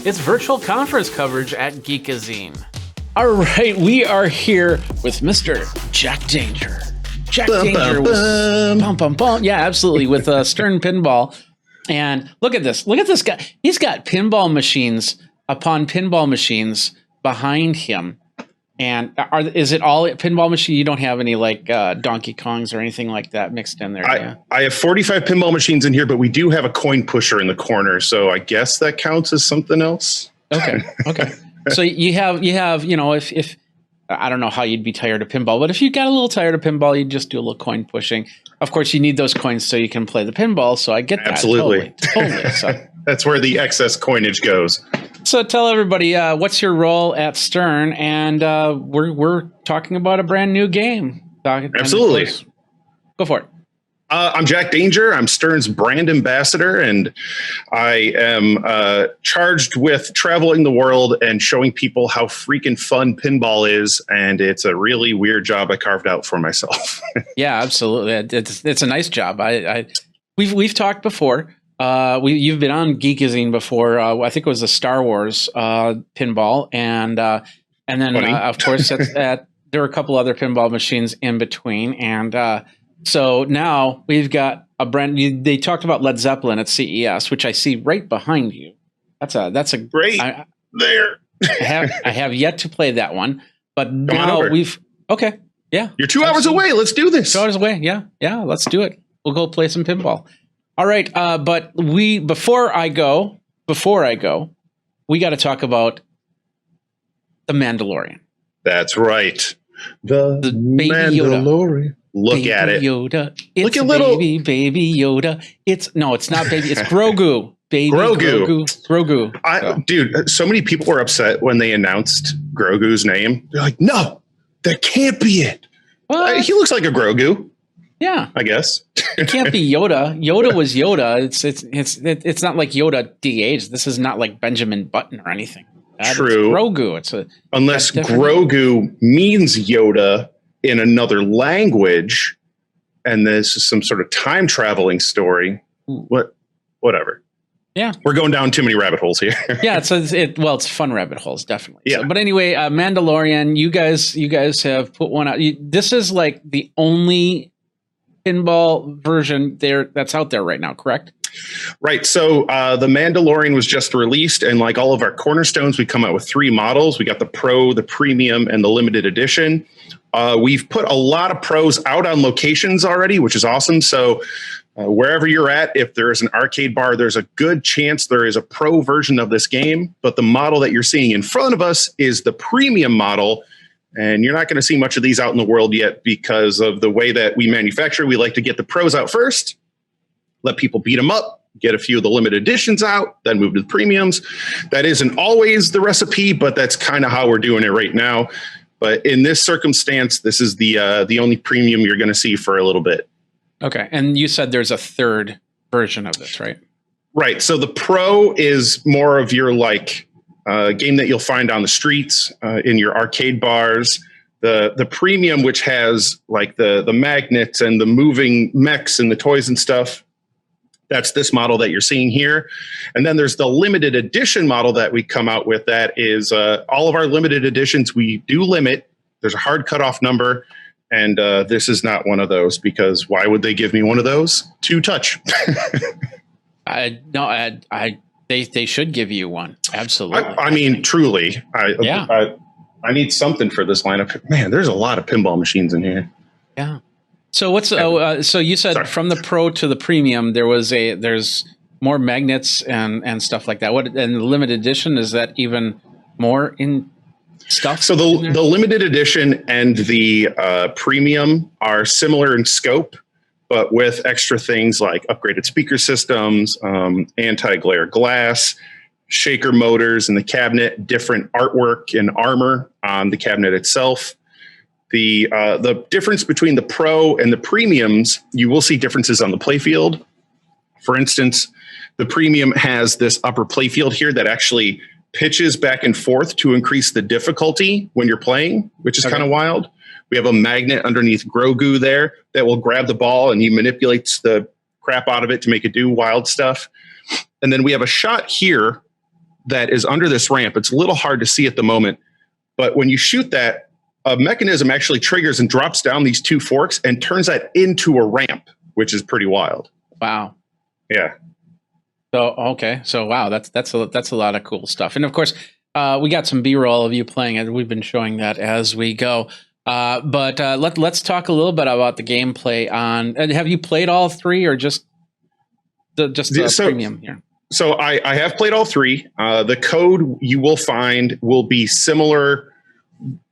It's virtual conference coverage at Geekazine. All right, we are here with Mr. Jack Danger. Jack Danger with bum bum bum. Yeah, absolutely, with Stern Pinball. And look at this. Look at this guy. He's got pinball machines upon pinball machines behind him. And is it all pinball machine? You don't have any like Donkey Kongs or anything like that mixed in there? I have 45 pinball machines in here, but we do have a coin pusher in the corner, so I guess that counts as something else. Okay. So you have if I don't know how you'd be tired of pinball, but if you got a little tired of pinball, you just do a little coin pushing. Of course, you need those coins so you can play the pinball. So I get that. Absolutely. Totally. So. That's where the excess coinage goes. So tell everybody what's your role at Stern, and we're talking about a brand new game. Absolutely. Go for it. I'm Jack Danger. I'm Stern's brand ambassador, and I am charged with traveling the world and showing people how freaking fun pinball is. And it's a really weird job I carved out for myself. Yeah, absolutely. It's a nice job. We've talked before. You've been on Geekazine before. I think it was the Star Wars pinball, and then of course there were a couple other pinball machines in between, and so now we've got a brand new. They talked about Led Zeppelin at CES, which I see right behind you. That's a great there. I have yet to play that one, but now okay. Yeah, you're 2 hours away. Let's do this. 2 hours away. Yeah. Let's do it. We'll go play some pinball. All right, but before I go, we got to talk about the Mandalorian. That's right. The baby Mandalorian. Yoda. Look baby at it. Yoda. It's Look at little baby Yoda. It's not baby. It's Grogu. Baby Grogu. Dude, so many people were upset when they announced Grogu's name. They're like, "No, that can't be it." He looks like a Grogu. Yeah, I guess it can't be Yoda. Yoda was Yoda. It's not like Yoda de-aged. This is not like Benjamin Button or anything. True. It's Grogu. Unless Grogu means Yoda in another language, and this is some sort of time traveling story. Whatever. Yeah, we're going down too many rabbit holes here. Yeah, it's fun rabbit holes, definitely. Yeah. So, but anyway, Mandalorian, you guys have put one out. This is like the only pinball version that's out there right now, correct? Right. So the Mandalorian was just released, and like all of our cornerstones, we come out with 3 models. We got the Pro, the Premium, and the Limited Edition. We've put a lot of Pros out on locations already, which is awesome. So wherever you're at, if there is an arcade bar, there's a good chance there is a Pro version of this game. But the model that you're seeing in front of us is the Premium model. And you're not going to see much of these out in the world yet because of the way that we manufacture. We like to get the Pros out first, let people beat them up, get a few of the limited editions out, then move to the premiums. That isn't always the recipe, but that's kind of how we're doing it right now. But in this circumstance, this is the only premium you're going to see for a little bit. Okay. And you said there's a third version of this, right? Right. So the Pro is more of your game that you'll find on the streets, in your arcade bars. The Premium, which has like the magnets and the moving mechs and the toys and stuff, that's this model that you're seeing here. And then there's the Limited Edition model that we come out with. That is all of our limited editions. We do limit. There's a hard cutoff number. And this is not one of those, because why would they give me one of those? To touch. They should give you one. Absolutely. I mean, truly. I need something for this lineup. Man, there's a lot of pinball machines in here. Yeah. So so you said from the Pro to the Premium, there's more magnets and stuff like that. And the Limited Edition, is that even more in stuff? So the Limited Edition and the Premium are similar in scope, but with extra things like upgraded speaker systems, anti-glare glass, shaker motors in the cabinet, different artwork and armor on the cabinet itself. The difference between the Pro and the Premiums, you will see differences on the playfield. For instance, the Premium has this upper playfield here that actually pitches back and forth to increase the difficulty when you're playing, which is kind of wild. We have a magnet underneath Grogu there that will grab the ball, and he manipulates the crap out of it to make it do wild stuff. And then we have a shot here that is under this ramp. It's a little hard to see at the moment, but when you shoot that, a mechanism actually triggers and drops down these two forks and turns that into a ramp, which is pretty wild. Wow. Yeah. So okay, so wow, that's a lot of cool stuff, and of course, we got some B-roll of you playing it. We've been showing that as we go, but let's talk a little bit about the gameplay. Have you played all three, or just the premium here? So I have played all three. The code you will find will be similar,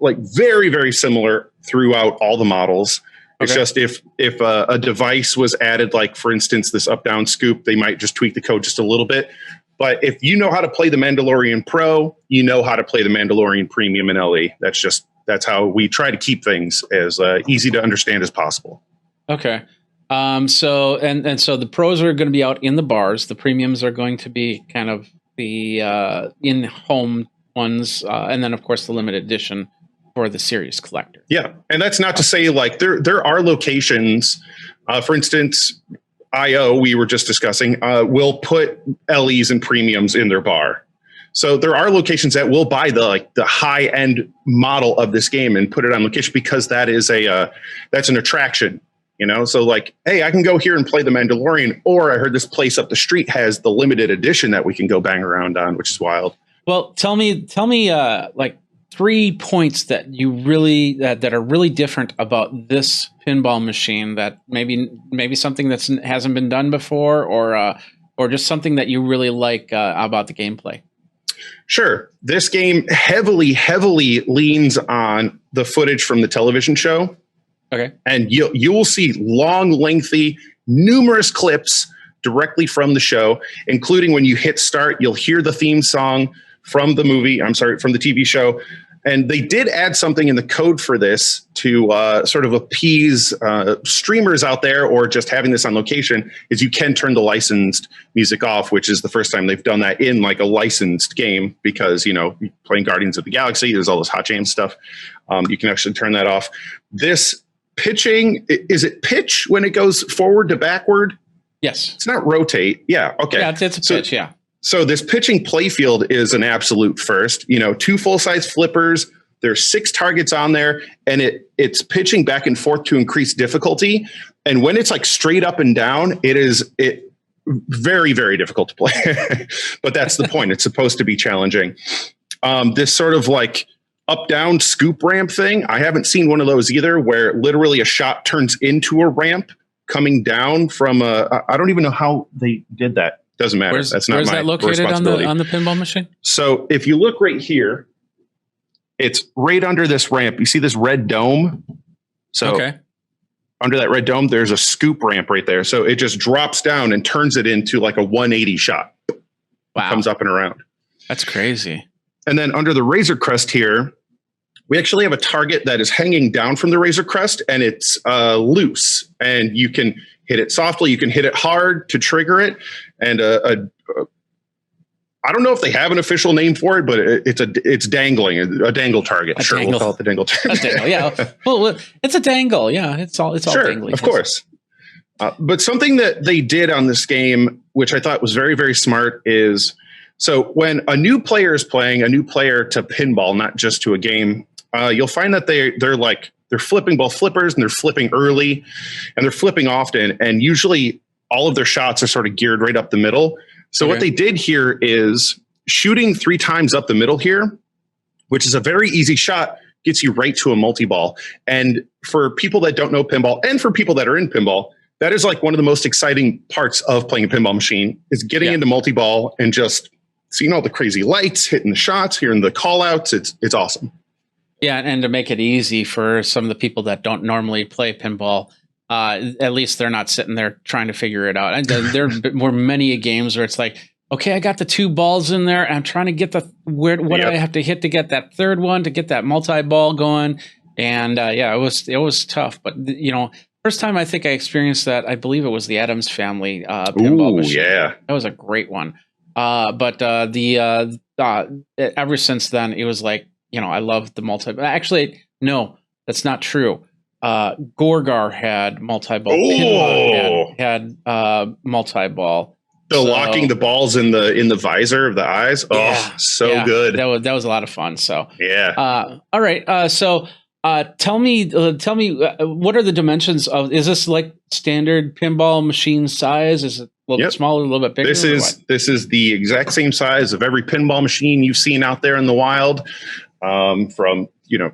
like very very similar throughout all the models. It's just if a device was added, like for instance, this up-down scoop, they might just tweak the code just a little bit. But if you know how to play the Mandalorian Pro, you know how to play the Mandalorian Premium and LE. That's how we try to keep things as easy to understand as possible. Okay. So the pros are going to be out in the bars. The premiums are going to be kind of the in-home ones, and then of course the limited edition for the series collector. Yeah, and that's not to say like there are locations, for instance, IO we were just discussing will put LEs and premiums in their bar. So there are locations that will buy the high end model of this game and put it on location because that is that's an attraction, you know. So like, hey, I can go here and play the Mandalorian, or I heard this place up the street has the limited edition that we can go bang around on, which is wild. Well, tell me like 3 points that you really that are really different about this pinball machine that maybe something that hasn't been done before, or just something that you really like about the gameplay. Sure. This game heavily leans on the footage from the television show. Okay. And you will see long, lengthy, numerous clips directly from the show, including when you hit start, you'll hear the theme song from the from the TV show. And they did add something in the code for this to sort of appease streamers out there, or just having this on location, is you can turn the licensed music off, which is the first time they've done that in like a licensed game, because, you know, playing Guardians of the Galaxy, there's all this Hot Jam stuff. You can actually turn that off. This pitching, is it pitch when it goes forward to backward? Yes. It's not rotate. Yeah. Okay. Yeah, it's a pitch. Yeah. So this pitching playfield is an absolute first. You know, 2 full-size flippers. There's 6 targets on there, and it's pitching back and forth to increase difficulty. And when it's like straight up and down, it very, very difficult to play. But that's the point. It's supposed to be challenging. This sort of like up-down scoop ramp thing, I haven't seen one of those either, where literally a shot turns into a ramp coming down from I don't even know how they did that. Doesn't matter. That's not my responsibility. Where's that located on the pinball machine? So if you look right here, it's right under this ramp. You see this red dome? So under that red dome, there's a scoop ramp right there. So it just drops down and turns it into like a 180 shot. Wow. Comes up and around. That's crazy. And then under the Razor Crest here, we actually have a target that is hanging down from the Razor Crest, and it's loose. And you can hit it softly. You can hit it hard to trigger it. And I don't know if they have an official name for it, but it's dangling, a dangle target. We'll call it the dangle target. Dangle, yeah. Well, it's a dangle. Yeah, it's all dangling. Of course. But something that they did on this game, which I thought was very, very smart, is so when a new player is playing, a new player to pinball, not just to a game, you'll find that they're flipping both flippers, and they're flipping early, and they're flipping often, and usually all of their shots are sort of geared right up the middle. So what they did here is shooting 3 times up the middle here, which is a very easy shot, gets you right to a multi-ball. And for people that don't know pinball, and for people that are in pinball, that is like one of the most exciting parts of playing a pinball machine, is getting into multi-ball and just seeing all the crazy lights, hitting the shots, hearing the call outs. It's awesome. Yeah, and to make it easy for some of the people that don't normally play pinball, at least they're not sitting there trying to figure it out. And there were many games where it's like, okay, I got the 2 balls in there, and I'm trying to get what do I have to hit to get that third one, to get that multi-ball going. And it was tough. But you know, first time I think I experienced that, I believe it was the Addams Family pinball machine. Yeah, that was a great one. But ever since then, it was like, you know, I love the multi. Actually, no, that's not true. Gorgar had multi-ball. Pinball had multi-ball. locking the balls in the visor of the eyes. Oh, so good. That was a lot of fun. So yeah. All right. Tell me, what are the dimensions of? Is this like standard pinball machine size? Is it a little bit smaller, a little bit bigger? This is the exact same size of every pinball machine you've seen out there in the wild, from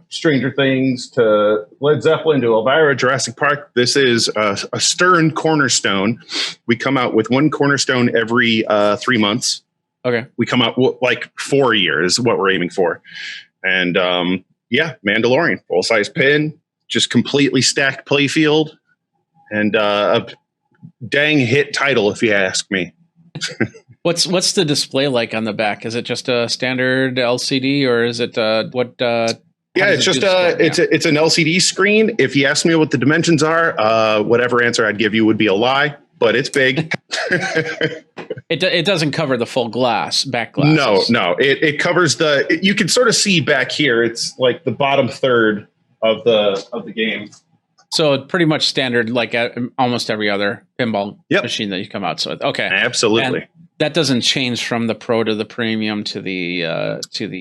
Stranger Things to Led Zeppelin to Elvira, Jurassic Park. This is a Stern cornerstone. We come out with one cornerstone every 3 months. Okay. We come out like 4 years is what we're aiming for, and Mandalorian, full size pin, just completely stacked playfield, and a dang hit title, if you ask me. What's the display like on the back? Is it just a standard LCD, or is it what? It's just it's an LCD screen. If you ask me what the dimensions are, whatever answer I'd give you would be a lie, but it's big. It doesn't cover the full back glass. No, it covers you can sort of see back here. It's like the bottom third of the game. So pretty much standard, like almost every other pinball machine that you come out with. Okay, absolutely. And that doesn't change from the Pro to the Premium to the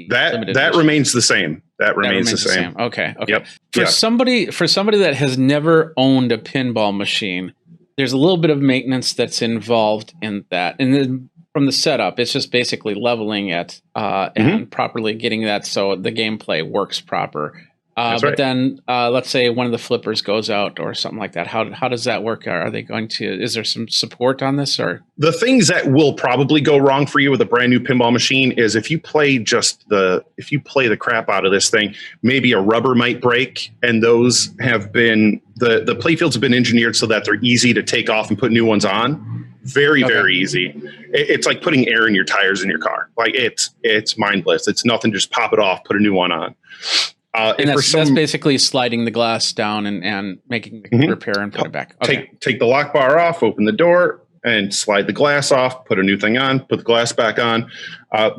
that remains the same. That remains the same. Okay. Yep. For somebody that has never owned a pinball machine, there's a little bit of maintenance that's involved in that. And then from the setup, it's just basically leveling it and properly getting that so the gameplay works proper. But then let's say one of the flippers goes out or something like that. How does that work? Are they going to, is there some support on this, or? The things that will probably go wrong for you with a brand new pinball machine is if you play the crap out of this thing, maybe a rubber might break, and those have been, the playfields have been engineered so that they're easy to take off and put new ones on. Very easy. It's like putting air in your tires in your car. Like it's mindless. It's nothing. Just pop it off, put a new one on. And that's basically sliding the glass down and making the repair and put it back. Okay. Take the lock bar off, open the door, and slide the glass off, put a new thing on, put the glass back on.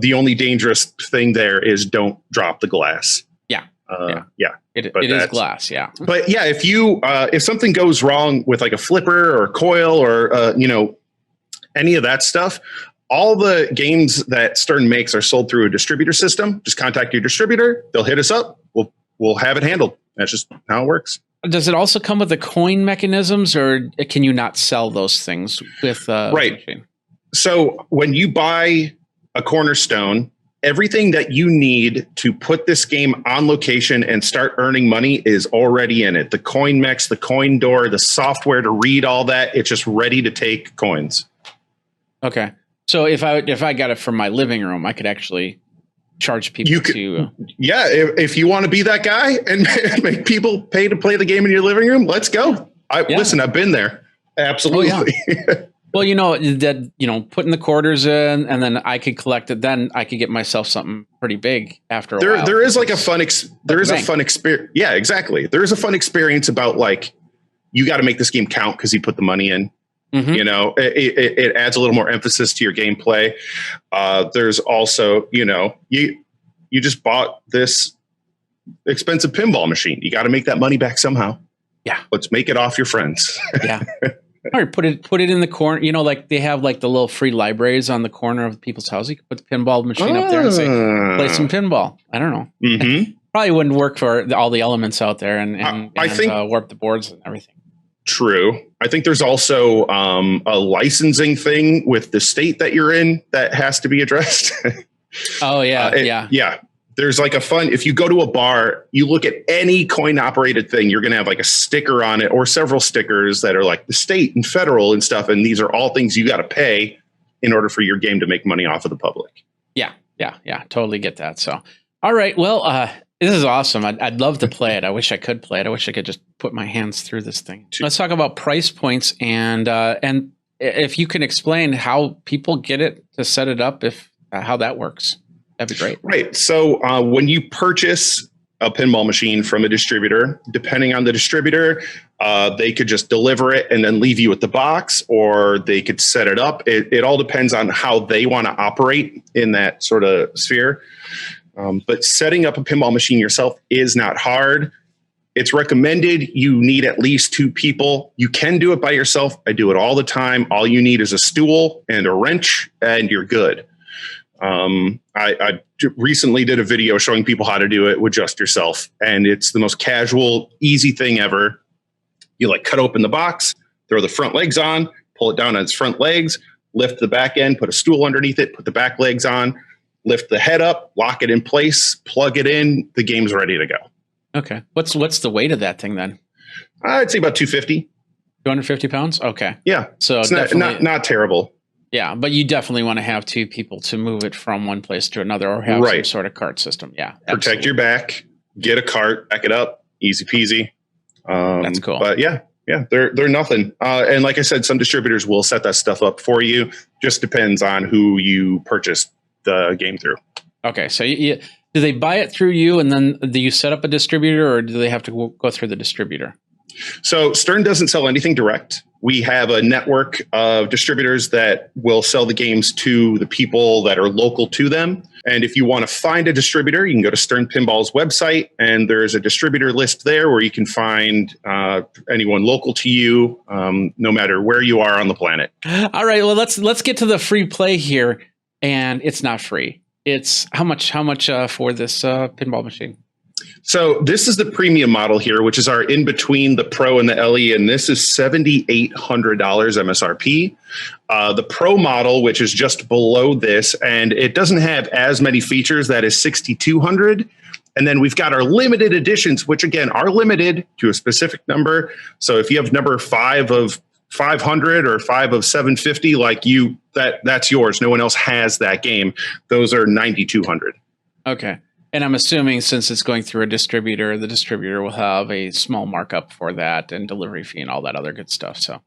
The only dangerous thing there is don't drop the glass. It is glass. Yeah. But if something goes wrong with like a flipper or a coil or any of that stuff, all the games that Stern makes are sold through a distributor system. Just contact your distributor. They'll hit us up. We'll have it handled. That's just how it works. Does it also come with the coin mechanisms, or can you not sell those things with right? Machine? So when you buy a Cornerstone, everything that you need to put this game on location and start earning money is already in it. The coin mechs, the coin door, the software to read all that. It's just ready to take coins. Okay. So if I got it from my living room, I could actually charge people if you want to be that guy and make people pay to play the game in your living room, let's go. Listen, I've been there. Absolutely. Oh, yeah. Well, putting the quarters in, and then I could collect it. Then I could get myself something pretty big after a while. There is like a fun experience. Yeah, exactly. There is a fun experience about like, you got to make this game count because you put the money in. Mm-hmm. It adds a little more emphasis to your gameplay. There's also, you just bought this expensive pinball machine. You got to make that money back somehow. Yeah. Let's make it off your friends. Yeah. Or put it in the corner. Like they have like the little free libraries on the corner of people's house. You can put the pinball machine up there and say, play some pinball. I don't know. Mm-hmm. Probably wouldn't work for all the elements out there and I think warp the boards and everything. True. I think there's also a licensing thing with the state that you're in that has to be addressed. Oh, yeah. Yeah. There's like if you go to a bar, you look at any coin operated thing, you're going to have like a sticker on it or several stickers that are like the state and federal and stuff. And these are all things you got to pay in order for your game to make money off of the public. Yeah. Totally get that. So, all right. Well, this is awesome. I'd love to play it. I wish I could play it. I wish I could just put my hands through this thing. Let's talk about price points and if you can explain how people get it to set it up, how that works, that'd be great. Right. So when you purchase a pinball machine from a distributor, depending on the distributor, they could just deliver it and then leave you with the box, or they could set it up. It all depends on how they want to operate in that sort of sphere. But setting up a pinball machine yourself is not hard. It's recommended you need at least 2 people. You can do it by yourself. I do it all the time. All you need is a stool and a wrench, and you're good. I recently did a video showing people how to do it with just yourself, and it's the most casual, easy thing ever. You like cut open the box, throw the front legs on, pull it down on its front legs, lift the back end, put a stool underneath it, put the back legs on, lift the head up, lock it in place, plug it in. The game's ready to go. Okay. What's the weight of that thing then? I'd say about 250. 250 pounds? Okay. Yeah. So it's not terrible. Yeah, but you definitely want to have 2 people to move it from one place to another, or have some sort of cart system. Yeah. Protect your back, get a cart, back it up, easy peasy. That's cool. But yeah, they're nothing. And like I said, some distributors will set that stuff up for you. Just depends on who you purchased the game through. Okay, so do they buy it through you, and then do you set up a distributor, or do they have to go through the distributor? So Stern doesn't sell anything direct. We have a network of distributors that will sell the games to the people that are local to them. And if you want to find a distributor, you can go to Stern Pinball's website, and there's a distributor list there where you can find anyone local to you, no matter where you are on the planet. All right, well, let's get to the free play here, and it's not free. It's how much for this pinball machine? So this is the premium model here, which is our in between the Pro and the LE, and this is $7,800 MSRP. The Pro model, which is just below this, and it doesn't have as many features, that is $6,200. And then we've got our limited editions, which again are limited to a specific number. So if you have number 5 of 500 or 5 of 750, like that's yours. No one else has that game. Those are $9,200. Okay. And I'm assuming since it's going through a distributor, the distributor will have a small markup for that and delivery fee and all that other good stuff. So,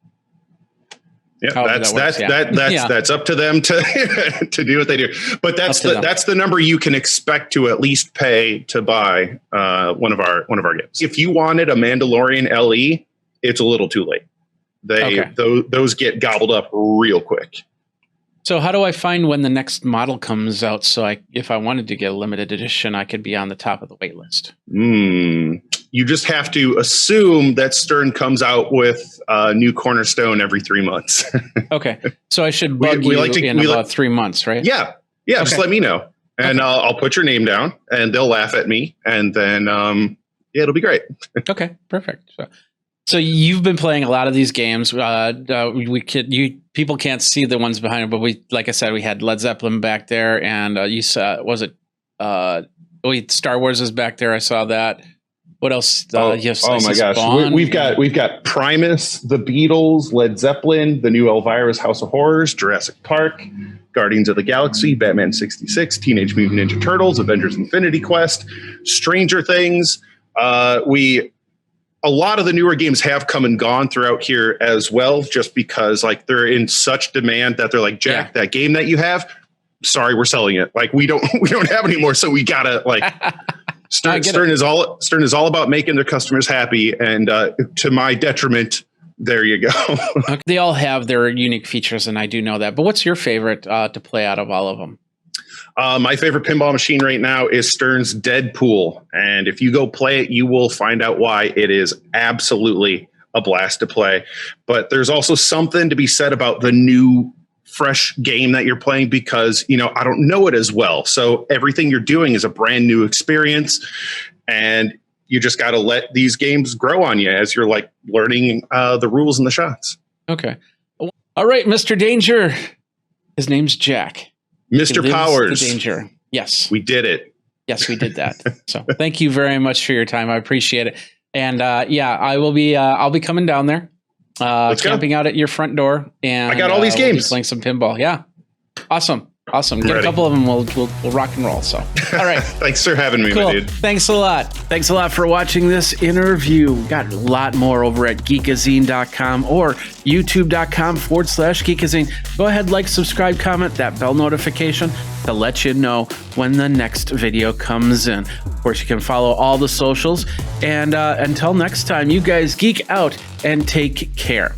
yeah, that's up to them to to do what they do. But that's the number you can expect to at least pay to buy one of our games. If you wanted a Mandalorian LE, it's a little too late. Those get gobbled up real quick. So how do I find when the next model comes out? So if I wanted to get a limited edition, I could be on the top of the wait list. You just have to assume that Stern comes out with a new cornerstone every 3 months. Okay. So I should bug you in about 3 months, right? Yeah. Okay. Just let me know. And I'll put your name down, and they'll laugh at me. And then, it'll be great. Okay, perfect. So you've been playing a lot of these games. People can't see the ones behind it, but like I said, we had Led Zeppelin back there, and you saw, Star Wars is back there. I saw that. What else? My gosh, we've got Primus, the Beatles, Led Zeppelin, the new Elvira's House of Horrors, Jurassic Park, Guardians of the Galaxy, Batman 66, Teenage Mutant Ninja Turtles, Avengers: Infinity Quest, Stranger Things. A lot of the newer games have come and gone throughout here as well, just because like they're in such demand that they're like, Jack, that game that you have, sorry, we're selling it. Like we don't have any more, so we gotta like. Stern is all about making their customers happy, and to my detriment, there you go. Okay. They all have their unique features, and I do know that. But what's your favorite to play out of all of them? My favorite pinball machine right now is Stern's Deadpool, and if you go play it, you will find out why. It is absolutely a blast to play. But there's also something to be said about the new fresh game that you're playing, because I don't know it as well, so everything you're doing is a brand new experience, and you just got to let these games grow on you as you're like learning the rules and the shots. Okay. All right, Mr. Danger. His name's Jack. Mr. Powers. The Danger. Yes. We did it. Yes, we did that. So thank you very much for your time. I appreciate it. And I'll be coming down there. Camping out at your front door, and I got all these games. We'll be playing some pinball. Yeah, awesome. Get a couple of them. We'll rock and roll. So, all right. Thanks for having me, my dude. Thanks a lot. Thanks a lot for watching this interview. We got a lot more over at geekazine.com or youtube.com/geekazine. Go ahead, like, subscribe, comment, that bell notification to let you know when the next video comes in. Of course, you can follow all the socials. And until next time, you guys geek out and take care.